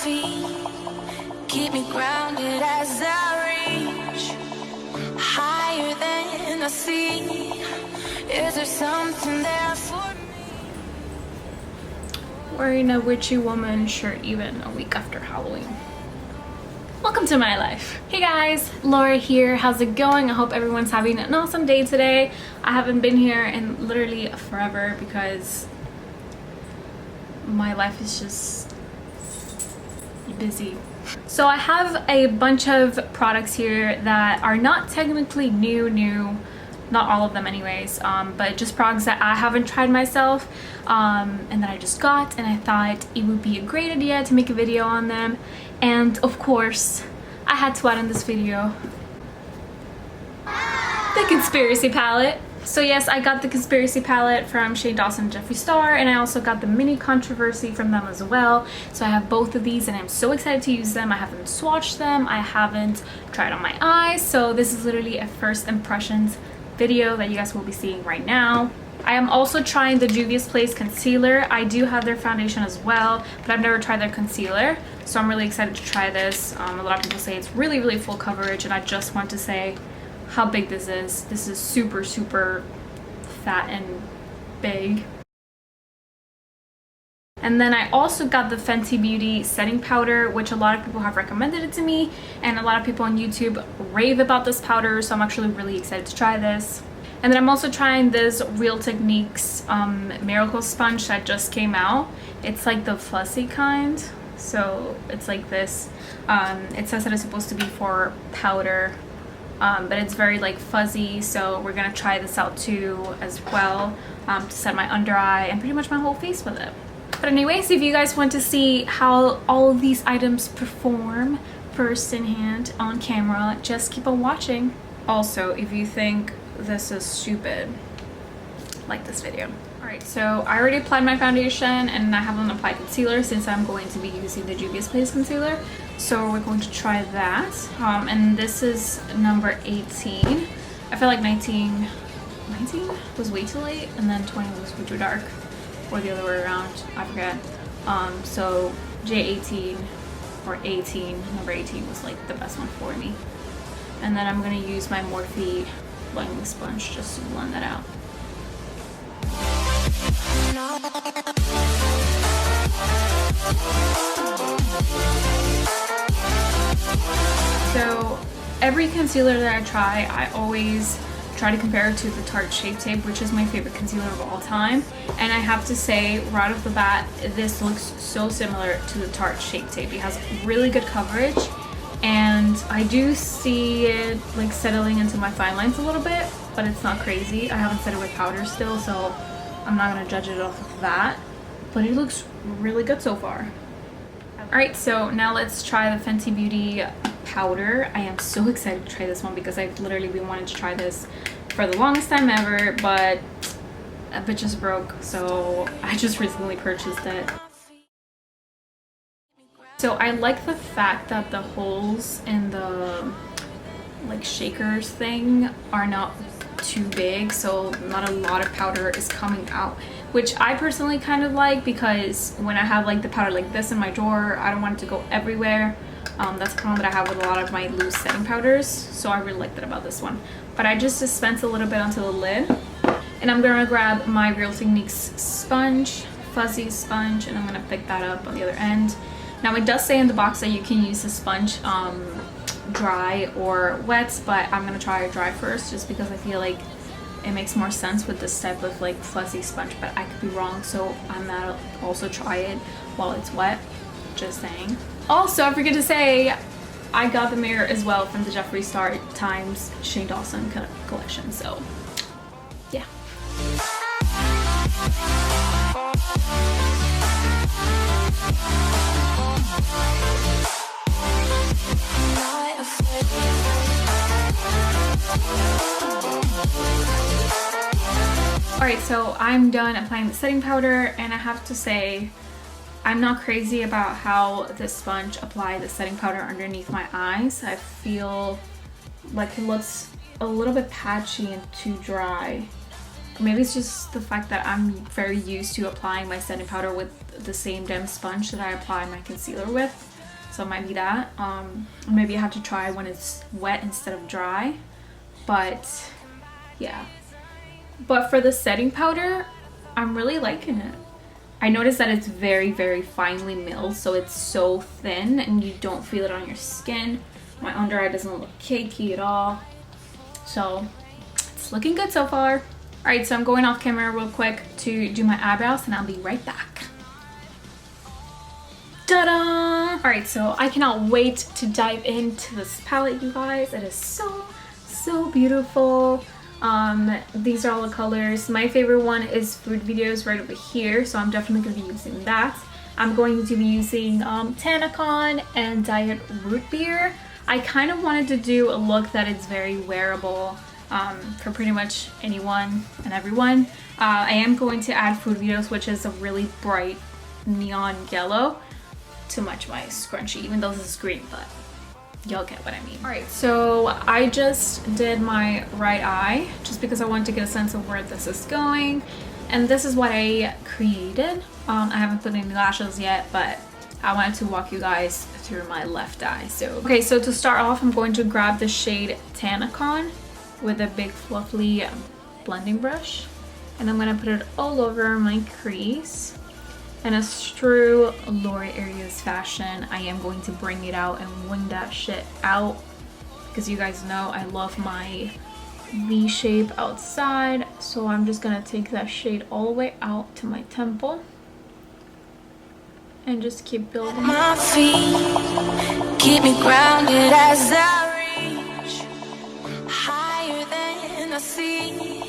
feet. Keep me grounded as I reach higher than the sea. Is there something there for me? Wearing a witchy woman shirt even a week after Halloween. Welcome to my life. Hey guys, Laura here. How's it going? I hope everyone's having an awesome day today. I haven't been here in literally forever because my life is just busy. So I have a bunch of products here that are not technically new, not all of them anyways, but just products that I haven't tried myself and that I just got, and I thought it would be a great idea to make a video on them. And of course I had to add in this video the conspiracy palette. So yes, I got the conspiracy palette from Shane Dawson and Jeffree Star, and I also got the mini controversy from them as well. So I have both of these and I'm so excited to use them. I haven't swatched them, I haven't tried on my eyes, so this is literally a first impressions video that you guys will be seeing right now. I am also trying the Juvia's Place concealer. I do have their foundation as well, but I've never tried their concealer, so I'm really excited to try this. A lot of people say it's really full coverage, and I just want to say how big this is. This is super fat and big. And then I also got the Fenty Beauty setting powder, which a lot of people have recommended it to me, and a lot of people on YouTube rave about this powder, so I'm actually really excited to try this. And then I'm also trying this Real Techniques Miracle Sponge that just came out. It's like the fussy kind, so it's like this. It says that it's supposed to be for powder, but it's very like fuzzy, so we're gonna try this out too as well, to set my under eye and pretty much my whole face with it. But anyways, if you guys want to see how all of these items perform first in hand on camera, just keep on watching. Also, if you think this is stupid, like this video. Alright, so I already applied my foundation and I haven't applied concealer since I'm going to be using the Juvia's Place concealer. So we're going to try that. And this is number 18. I feel like 19 was way too late, and then 20 was way too dark. Or the other way around, I forget. So J18 or 18, number 18 was like the best one for me. And then I'm gonna use my Morphe blending sponge just to blend that out. So every concealer that I try, I always try to compare it to the Tarte Shape Tape, which is my favorite concealer of all time. And I have to say, right off the bat, this looks so similar to the Tarte Shape Tape. It has really good coverage, and I do see it like settling into my fine lines a little bit, but it's not crazy. I haven't set it with powder still, so I'm not gonna judge it off of that, but it looks really good so far. Alright, so now let's try the Fenty Beauty powder. I am so excited to try this one because I've literally been wanting to try this for the longest time ever, but a bitch is broke, so I just recently purchased it. So I like the fact that the holes in the like shakers thing are not too big, so not a lot of powder is coming out, which I personally kind of like, because when I have like the powder like this in my drawer, I don't want it to go everywhere. That's a problem that I have with a lot of my loose setting powders, so I really like that about this one. But I just dispense a little bit onto the lid, and I'm gonna grab my Real Techniques sponge, fuzzy sponge, and I'm gonna pick that up on the other end. Now it does say in the box that you can use the sponge dry or wet, but I'm gonna try it dry first just because I feel like it makes more sense with this type of like fuzzy sponge, but I could be wrong, so I'm gonna also try it while it's wet, just saying. Also, I forget to say, I got the mirror as well from the Jeffree Star times Shane Dawson collection, so yeah. Alright, so I'm done applying the setting powder, and I have to say, I'm not crazy about how this sponge applied the setting powder underneath my eyes. I feel like it looks a little bit patchy and too dry. Maybe it's just the fact that I'm very used to applying my setting powder with the same damn sponge that I apply my concealer with. so it might be that. Maybe I have to try when it's wet instead of dry, but yeah. But for the setting powder, I'm really liking it. I noticed that it's very, very finely milled, so it's so thin and you don't feel it on your skin. My under eye doesn't look cakey at all, so it's looking good so far. All right, so I'm going off camera real quick to do my eyebrows and I'll be right back. Ta-da! All right, so I cannot wait to dive into this palette, you guys. It is so beautiful. These are all the colors. My favorite one is Food Videos right over here, so I'm definitely going to be using that. I'm going to be using Tanacon and Diet Root Beer. I kind of wanted to do a look that is very wearable for pretty much anyone and everyone. I am going to add Food Videos, which is a really bright neon yellow, to match my scrunchie, even though this is green, but y'all get what I mean. All right, so I just did my right eye just because I wanted to get a sense of where this is going, and this is what I created. I haven't put any lashes yet, but I wanted to walk you guys through my left eye. So okay, so to start off, I'm going to grab the shade Tanacon with a big fluffy blending brush, and I'm gonna put it all over my crease. And as true Lori Arias fashion, I am going to bring it out and wing that shit out, because you guys know I love my V shape outside. So I'm just gonna take that shade all the way out to my temple and just keep building. My feet keep me grounded as I reach higher than I see.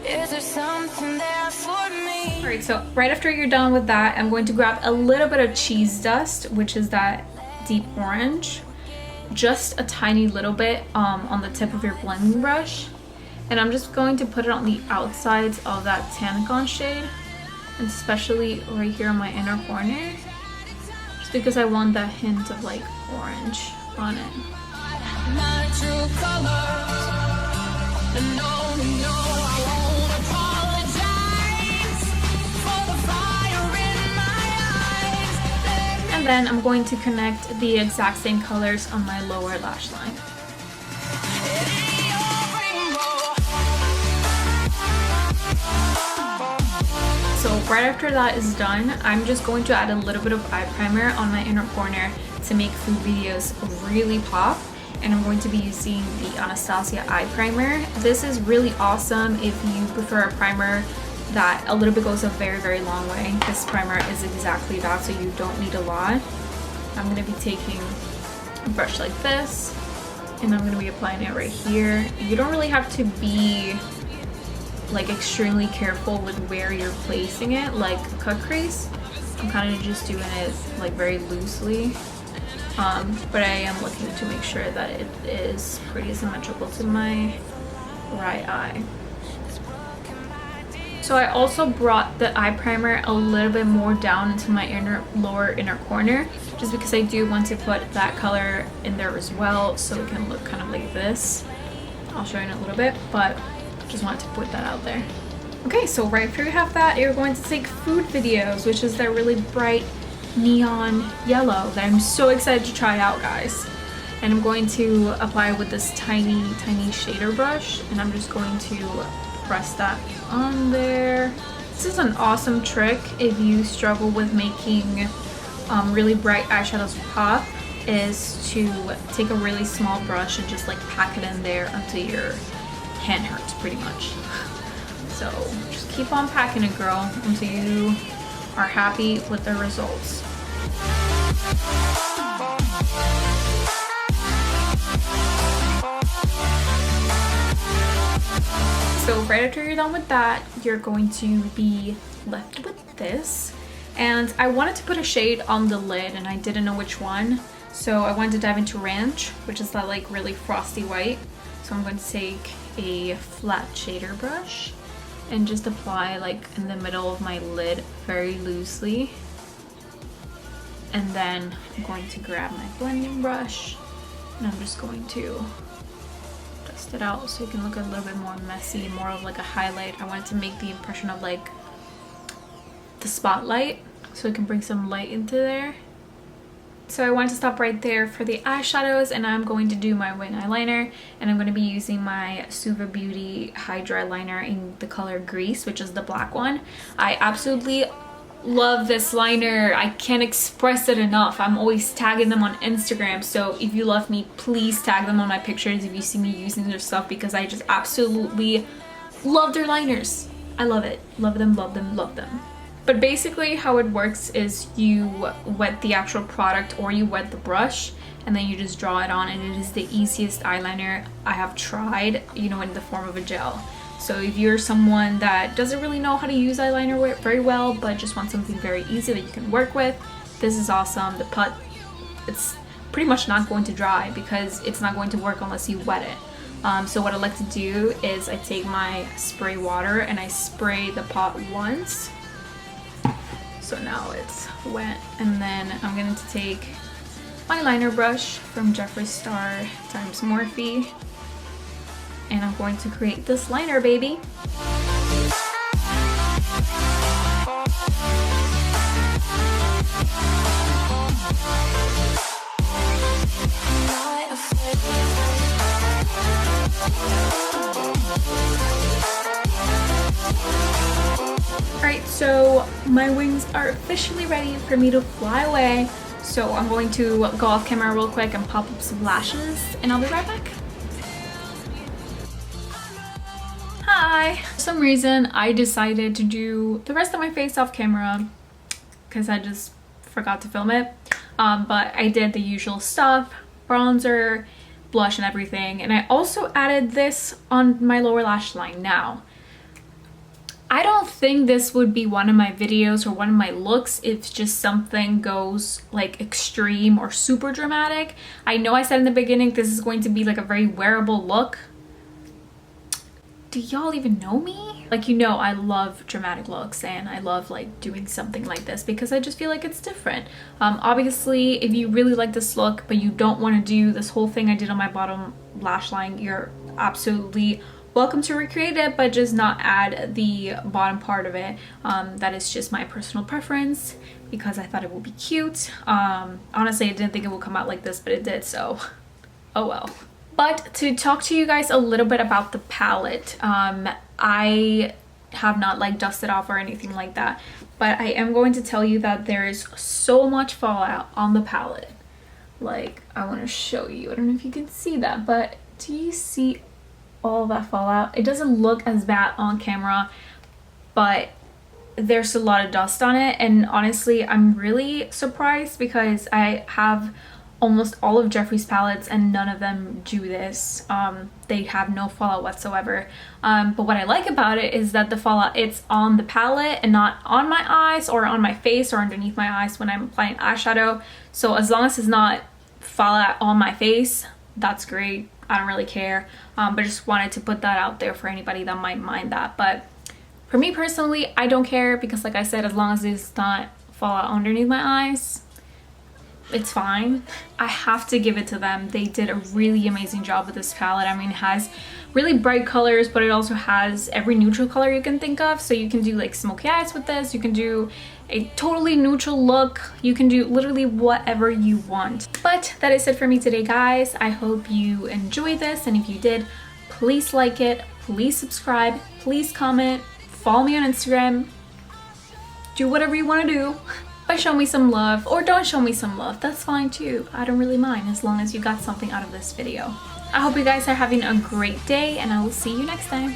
Is there something there for me? All right, so right after you're done with that, I'm going to grab a little bit of cheese dust, which is that deep orange, just a tiny little bit on the tip of your blending brush, and I'm just going to put it on the outsides of that Tanacon shade, and especially right here on my inner corner, just because I want that hint of like orange on it. My true colors, and no, I won't apologize for the fire in my eyes. And then I'm going to connect the exact same colors on my lower lash line. So right after that is done, I'm just going to add a little bit of eye primer on my inner corner to make Food Videos really pop. And I'm going to be using the Anastasia eye primer. This is really awesome if you prefer a primer that a little bit goes a very, very long way. This primer is exactly that, so you don't need a lot. I'm going to be taking a brush like this, and I'm going to be applying it right here. You don't really have to be like extremely careful with where you're placing it, like a cut crease. I'm kind of just doing it like very loosely. But I am looking to make sure that it is pretty symmetrical to my right eye. So I also brought the eye primer a little bit more down into my lower inner corner, just because I do want to put that color in there as well, so it can look kind of like this. I'll show you in a little bit, but just wanted to put that out there. Okay, so right after you have that, you're going to take Food Videos, which is that really bright neon yellow that I'm so excited to try out, guys. And I'm going to apply it with this tiny shader brush, and I'm just going to press that on there. This is an awesome trick if you struggle with making really bright eyeshadows pop, is to take a really small brush and just like pack it in there until your hand hurts pretty much. So just keep on packing it, girl, until you are happy with the results. So right after you're done with that, you're going to be left with this. And I wanted to put a shade on the lid and I didn't know which one. So I wanted to dive into Ranch, which is that like really frosty white. So I'm going to take a flat shader brush and just apply like in the middle of my lid very loosely. And then I'm going to grab my blending brush and I'm just going to dust it out so it can look a little bit more messy, more of like a highlight. I wanted to make the impression of like the spotlight, so it can bring some light into there. So I wanted to stop right there for the eyeshadows, and I'm going to do my wing eyeliner, and I'm going to be using my Suva Beauty Hydra Liner in the color Grease, which is the black one. I absolutely love this liner. I can't express it enough. I'm always tagging them on Instagram, so if you love me, please tag them on my pictures if you see me using their stuff, because I just absolutely love their liners. I love it. Love them, love them, love them. But basically how it works is you wet the actual product, or you wet the brush, and then you just draw it on, and it is the easiest eyeliner I have tried, you know, in the form of a gel. So if you're someone that doesn't really know how to use eyeliner very well, but just want something very easy that you can work with, this is awesome. The pot, it's pretty much not going to dry because it's not going to work unless you wet it. So what I like to do is I take my spray water and I spray the pot once. So now it's wet, and then I'm going to take my liner brush from Jeffree Star times Morphe, and I'm going to create this liner, baby. Alright, so my wings are officially ready for me to fly away. So I'm going to go off camera real quick and pop up some lashes, and I'll be right back. Hi! For some reason, I decided to do the rest of my face off camera because I just forgot to film it. But I did the usual stuff, bronzer, blush, and everything. And I also added this on my lower lash line. Now, I don't think this would be one of my videos or one of my looks if just something goes like extreme or super dramatic. I know I said in the beginning this is going to be like a very wearable look. Do y'all even know me? Like, you know, I love dramatic looks and I love like doing something like this because I just feel like it's different. Obviously, if you really like this look but you don't want to do this whole thing I did on my bottom lash line, you're absolutely welcome to recreate it, but just not add the bottom part of it. That is just my personal preference because I thought it would be cute. Honestly, I didn't think it would come out like this, but it did, so oh well. But to talk to you guys a little bit about the palette, I have not like dusted off or anything like that, but I am going to tell you that there is so much fallout on the palette. Like, I want to show you. I don't know if you can see that, but do you see all that fallout? It doesn't look as bad on camera, but there's a lot of dust on it, and honestly I'm really surprised because I have almost all of Jeffree's palettes and none of them do this. They have no fallout whatsoever, but what I like about it is that the fallout, it's on the palette and not on my eyes or on my face or underneath my eyes when I'm applying eyeshadow. So as long as it's not fallout on my face, that's great. I don't really care, but just wanted to put that out there for anybody that might mind that. But for me personally, I don't care because like I said, as long as it's not fallout underneath my eyes, it's fine. I have to give it to them. They did a really amazing job with this palette. I mean, it has really bright colors, but it also has every neutral color you can think of. So you can do like smoky eyes with this. You can do a totally neutral look. You can do literally whatever you want. But that is it for me today, guys. I hope you enjoyed this, and if you did, please like it, please subscribe, please comment, follow me on Instagram, do whatever you want to do. But show me some love, or don't show me some love, that's fine too. I don't really mind as long as you got something out of this video. I hope you guys are having a great day, and I will see you next time.